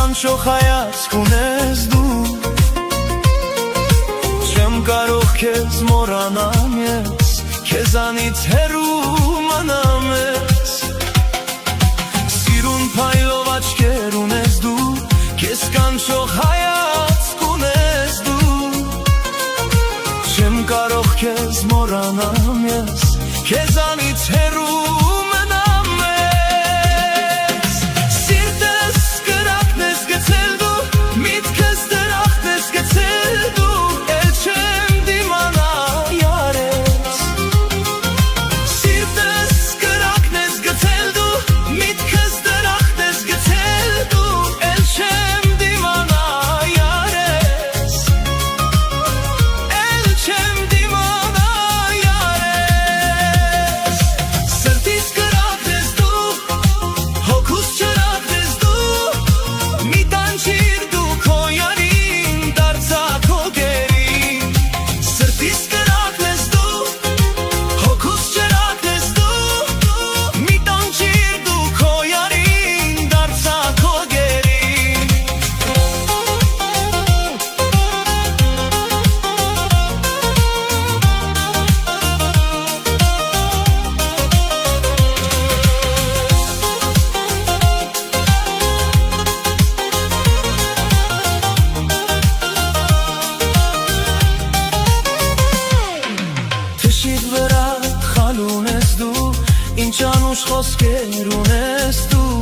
կանչող հայացք ունես դու, չեմ կարող քեզ մոռանամ ես, քեզանից հեռու մնամ ես, սիրուն փայլով աչքեր ունես դու, քեզ կանչող հայացք ունես դու, չեմ կարող քեզ մոռանամ ես, քեզանից հեռու Ինչ անուշ խոսքեր ունես դու,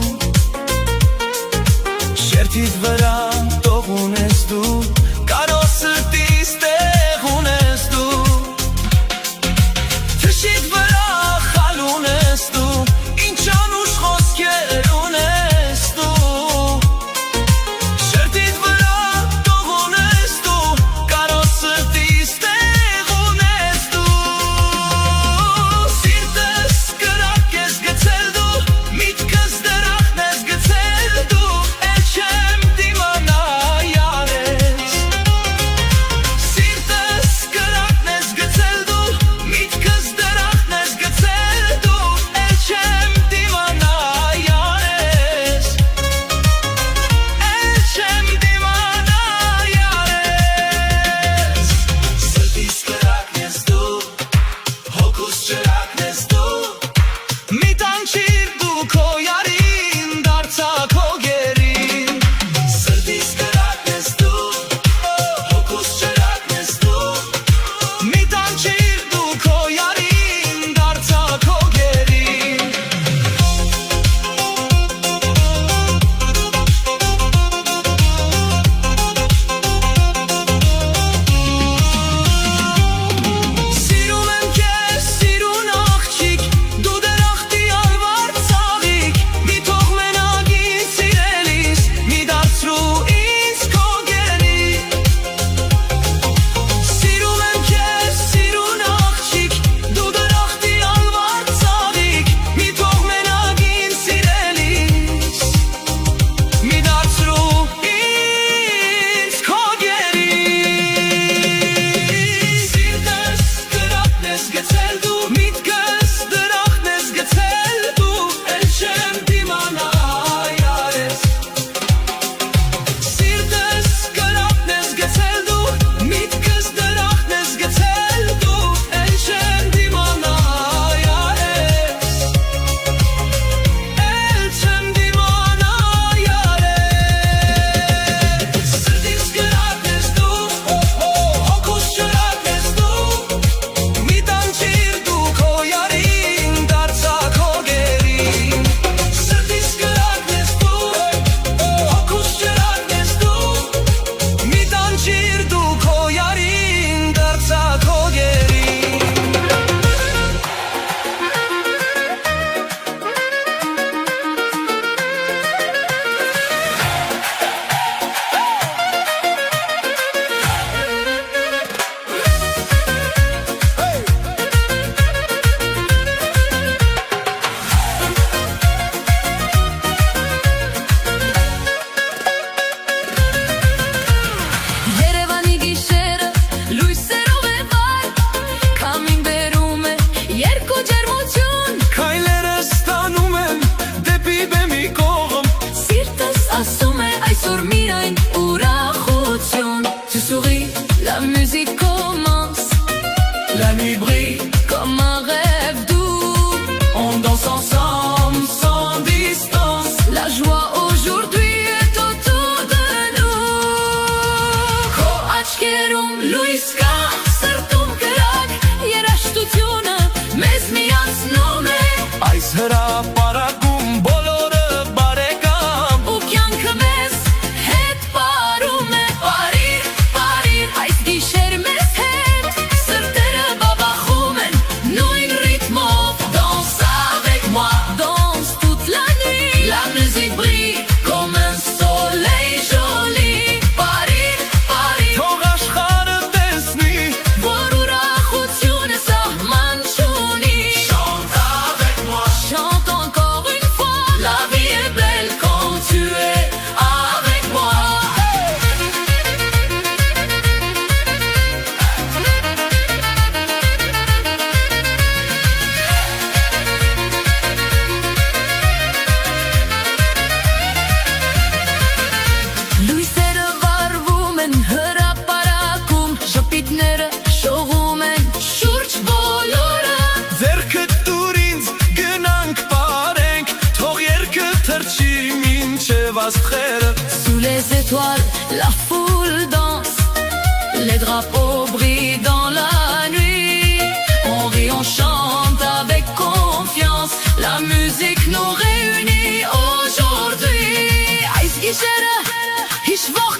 շերտիդ վրա տող ունես դու, կարո սրտիս տեղ ունես դու, թշիդ վրա խալ ունես դու, ինչ անուշ խոսքեր ունես դու, շերտիդ վրա տող ունես դու, կարո սրտիս տեղ ունես դու, սիրտս հրապարակում բոլորը բարեկամ Ու կյանքը մեզ հետ պարում է Պարիր, պարիր, այս գիշեր մեզ հետ Սրտերը բաբախում են նույն ռիթմով Danse avec moi, danse toute la nuit La musique brille comme un soleil joli Պարիր, պարիր, Թող աշխարհը տեսնի որ ուրախությունը սահման չունի Chante avec moi Chante encore une fois La vie est belle quand tu es avec moi Լույսերը վառվում են հրապարակում Ժպիտները շողում են շուրջ բոլորը Ձերքդ տուր ինձ գնանք պարենք Թող երգը թրջի մինչև աստղերը Sous les étoiles, la foule danse Les drapeaux brillent dans la nuit On rit, on chante avec confiance La musique nous réunit aujourd'hui Այս գիշերը հիշվող